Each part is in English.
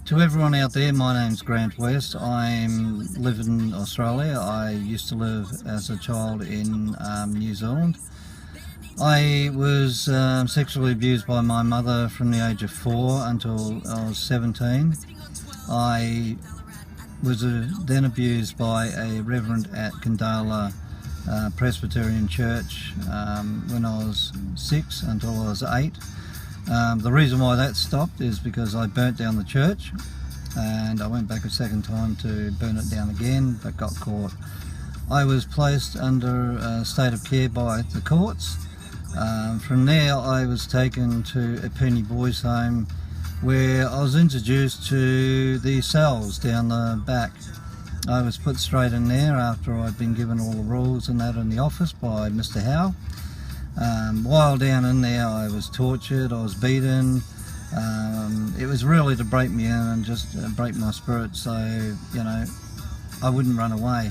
To everyone out there, my name's Grant West. I live in Australia. I used to live as a child in New Zealand. I was sexually abused by my mother from the age of 4 until I was 17. I was then abused by a reverend at Kandala Presbyterian Church when I was 6 until I was 8. The reason why that stopped is because I burnt down the church, and I went back a second time to burn it down again, but got caught. I was placed under a state of care by the courts. From there I was taken to a Penny Boys Home, where I was introduced to the cells down the back. I was put straight in there after I'd been given all the rules and that in the office by Mr. Howe. While down in there I was tortured, I was beaten. It was really to break me in and just break my spirit, so I wouldn't run away.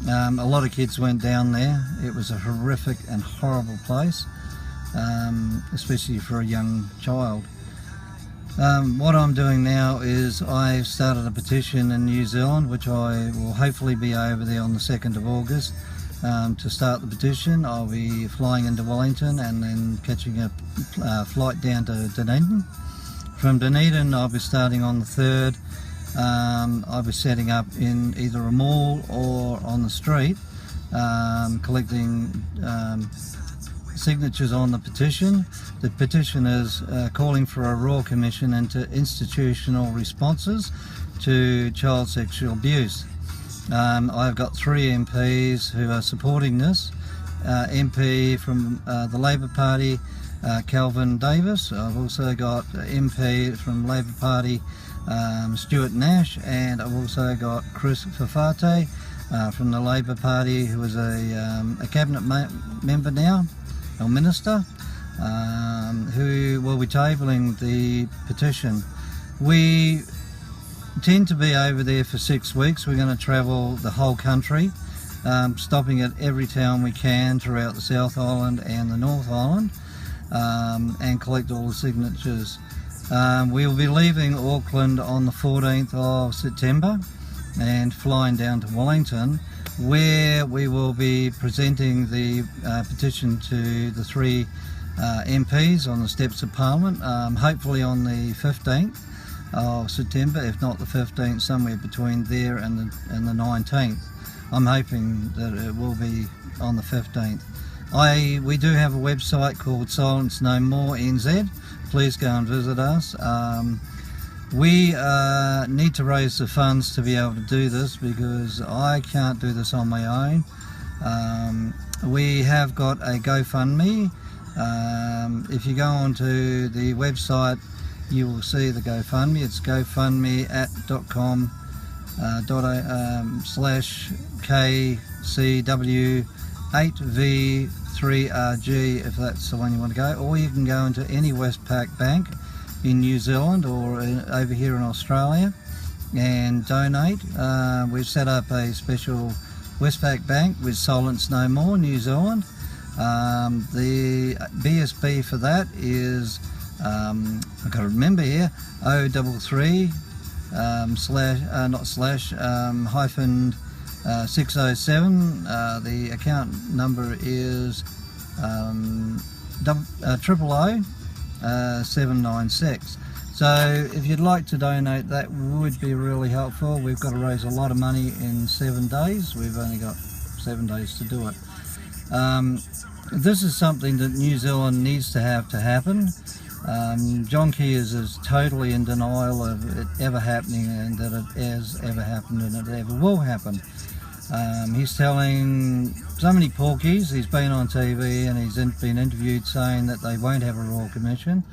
A lot of kids went down there. It was a horrific and horrible place, especially for a young child. What I'm doing now is I've started a petition in New Zealand, which I will hopefully be over there on the 2nd of August. To start the petition, I'll be flying into Wellington and then catching a flight down to Dunedin. From Dunedin I'll be starting on the 3rd. I'll be setting up in either a mall or on the street, collecting signatures on the petition. The petition is calling for a Royal Commission into institutional responses to child sexual abuse. I've got 3 MPs who are supporting this. MP from the Labour Party, Kelvin Davis. I've also got MP from Labour Party, Stuart Nash, and I've also got Chris Fafate from the Labour Party, who is a cabinet member now, or minister, who will be tabling the petition. We tend to be over there for 6 weeks. We're going to travel the whole country, stopping at every town we can throughout the South Island and the North Island, and collect all the signatures. We will be leaving Auckland on the 14th of September and flying down to Wellington, where we will be presenting the petition to the 3 MPs on the steps of Parliament, hopefully on the 15th of September, if not the 15th, somewhere between there and the 19th. I'm hoping that it will be on the 15th. We do have a website called Silence No More NZ. Please go and visit us. We need to raise the funds to be able to do this, because I can't do this on my own. We have got a GoFundMe. If you go onto the website, you will see the GoFundMe. It's gofundme.com/KCW8V3RG, if that's the one you want to go. Or you can go into any Westpac bank in New Zealand or over here in Australia and donate. We've set up a special Westpac bank with Silence No More New Zealand. The BSB for that is I've got to remember here, 033 hyphen 607. The account number is 000 796. So if you'd like to donate, that would be really helpful. We've got to raise a lot of money in 7 days. We've only got 7 days to do it. This is something that New Zealand needs to happen. John Kears is totally in denial of it ever happening, and that it has ever happened and it ever will happen. He's telling so many porkies. He's been on TV and he's been interviewed saying that they won't have a Royal Commission.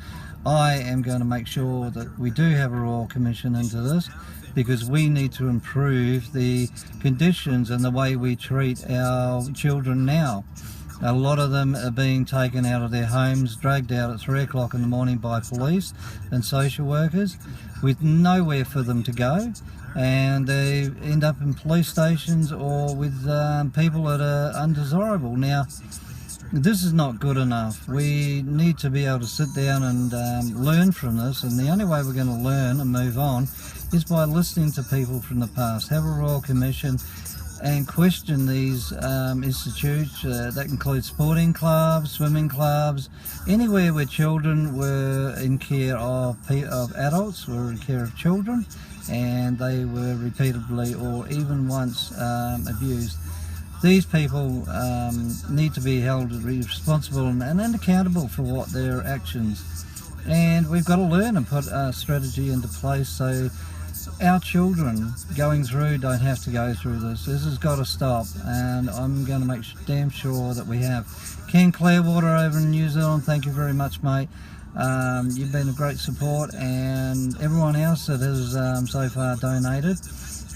I am going to make sure that we do have a Royal Commission into this, because we need to improve the conditions and the way we treat our children now. A lot of them are being taken out of their homes, dragged out at 3 o'clock in the morning by police and social workers with nowhere for them to go, and they end up in police stations or with people that are undesirable. Now, this is not good enough. We need to be able to sit down and learn from this, and the only way we're going to learn and move on is by listening to people from the past. Have a Royal Commission and question these institutes. That includes sporting clubs, swimming clubs, anywhere where children were in care of adults, were in care of children, and they were repeatedly or even once abused. These people need to be held responsible and accountable for what their actions. And we've got to learn and put a strategy into place so our children going through don't have to go through this. This has got to stop, and I'm going to make damn sure that we have. Ken Clearwater over in New Zealand, thank you very much, mate. You've been a great support, and everyone else that has so far donated.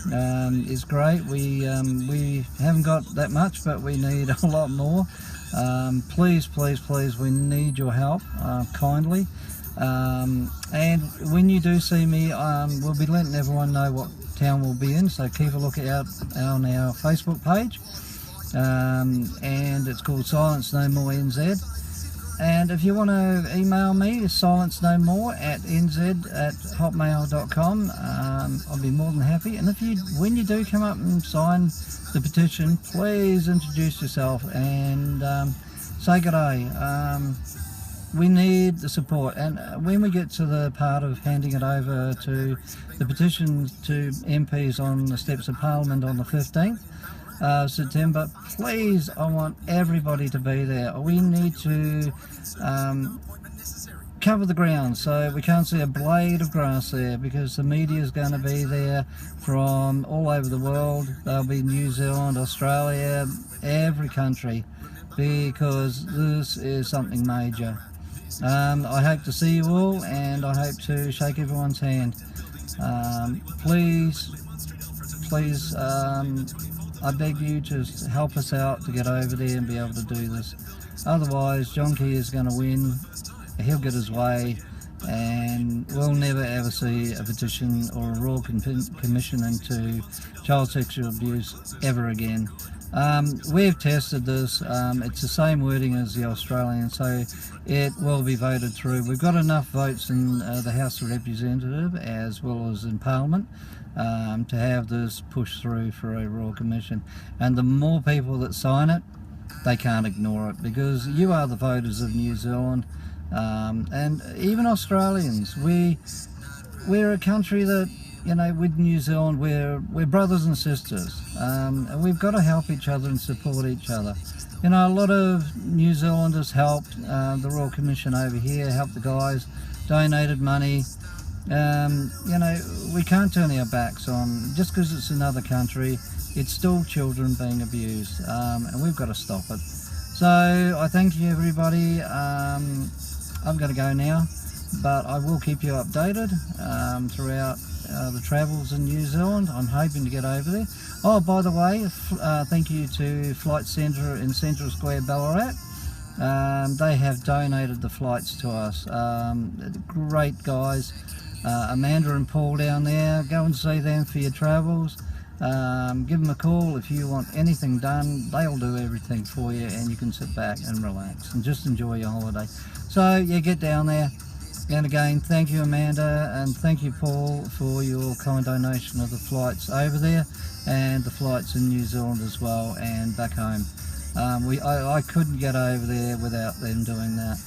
It's great. We haven't got that much, but we need a lot more. Please, we need your help kindly. And when you do see me, we'll be letting everyone know what town we'll be in, so keep a look out on our Facebook page, and it's called Silence No More NZ. And if you want to email me, silencenomore@nz@hotmail.com. I'll be more than happy. And when you do come up and sign the petition, please introduce yourself and say good day. We need the support. And when we get to the part of handing it over to the petition to MPs on the steps of Parliament on the 15th, September, please, I want everybody to be there. We need to cover the ground so we can't see a blade of grass there, because the media is going to be there from all over the world. They'll be New Zealand, Australia, every country, because this is something major. I hope to see you all, and I hope to shake everyone's hand. Please, I beg you to help us out to get over there and be able to do this. Otherwise, John Key is going to win, he'll get his way, and we'll never ever see a petition or a Royal Commission into child sexual abuse ever again. We've tested this, it's the same wording as the Australian, so it will be voted through. We've got enough votes in the House of Representatives as well as in Parliament to have this pushed through for a Royal Commission. And the more people that sign it, they can't ignore it, because you are the voters of New Zealand, and even Australians. We're a country that, you know, with New Zealand, we're brothers and sisters, and we've got to help each other and support each other. You know, a lot of New Zealanders helped the Royal Commission over here, helped the guys, donated money. You know, we can't turn our backs on, just because it's another country, it's still children being abused, and we've got to stop it. So I thank you, everybody. I'm going to go now, but I will keep you updated throughout the travels in New Zealand. I'm hoping to get over there. Oh, by the way, thank you to Flight Centre in Central Square, Ballarat. They have donated the flights to us. Great guys. Amanda and Paul down there, go and see them for your travels. Give them a call if you want anything done. They'll do everything for you, and you can sit back and relax and just enjoy your holiday. So yeah, get down there. And again, thank you, Amanda, and thank you, Paul, for your kind donation of the flights over there and the flights in New Zealand as well and back home. I couldn't get over there without them doing that.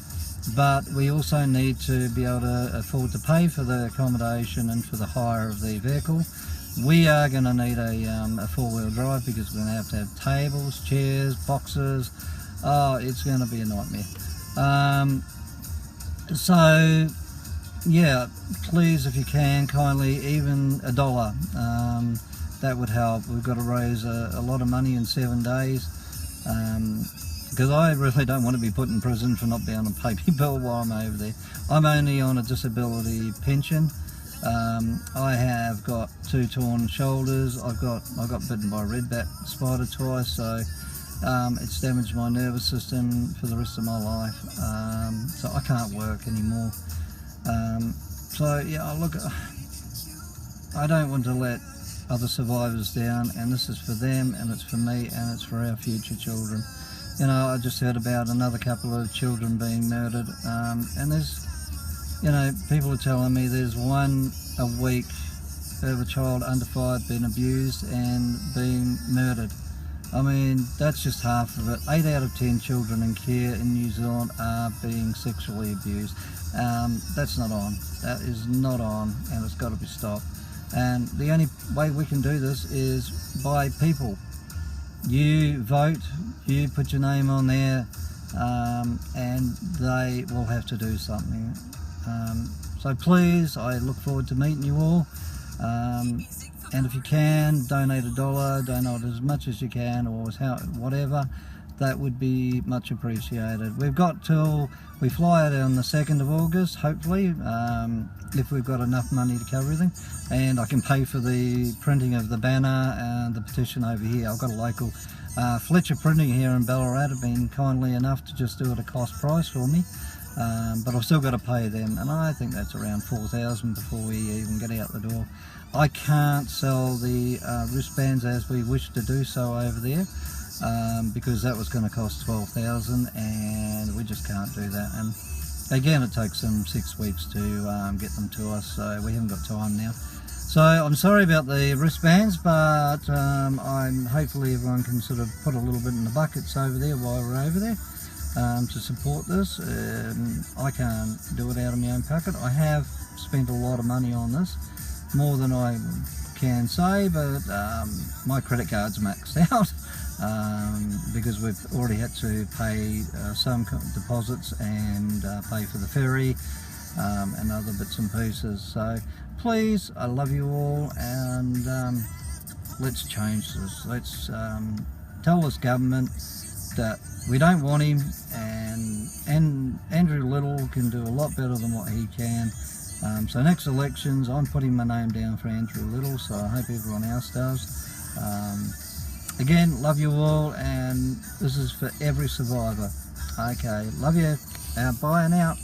But we also need to be able to afford to pay for the accommodation and for the hire of the vehicle. We are going to need a four-wheel drive, because we're going to have tables, chairs, boxes. Oh, it's going to be a nightmare. So yeah, please, if you can, kindly, even $1, that would help. We've got to raise a lot of money in 7 days, because I really don't want to be put in prison for not being able to pay my bill while I'm over there. I'm only on a disability pension. I have got 2 torn shoulders. I got bitten by a redback spider twice, so it's damaged my nervous system for the rest of my life. So I can't work anymore. So yeah, look, I don't want to let other survivors down, and this is for them, and it's for me, and it's for our future children. You know, I just heard about another couple of children being murdered, and there's, you know, people are telling me there's one a week of a child under 5 being abused and being murdered. I mean, that's just half of it. 8 out of 10 children in care in New Zealand are being sexually abused. That's not on. That is not on, and it's got to be stopped. And the only way we can do this is by people. You vote, you put your name on there, and they will have to do something. So please, I look forward to meeting you all. And if you can, donate $1, donate as much as you can, or whatever. That would be much appreciated. We've got till we fly out on the 2nd of August, hopefully, if we've got enough money to cover everything, and I can pay for the printing of the banner and the petition over here. I've got a local Fletcher Printing here in Ballarat have been kindly enough to just do it at cost price for me, but I've still got to pay them, and I think that's around $4,000 before we even get out the door. I can't sell the wristbands as we wish to do so over there, because that was going to cost $12,000, and we just can't do that. And again, it takes them 6 weeks to get them to us, so we haven't got time now. So I'm sorry about the wristbands, but hopefully everyone can sort of put a little bit in the buckets over there while we're over there to support this. I can't do it out of my own pocket. I have spent a lot of money on this, more than I can say, but my credit card's maxed out. Because we've already had to pay some deposits and pay for the ferry and other bits and pieces. So please, I love you all, and let's change this. Let's tell this government that we don't want him, and Andrew Little can do a lot better than what he can. So next elections, I'm putting my name down for Andrew Little, so I hope everyone else does. Again, love you all, and this is for every survivor. Okay, love you. Bye and out.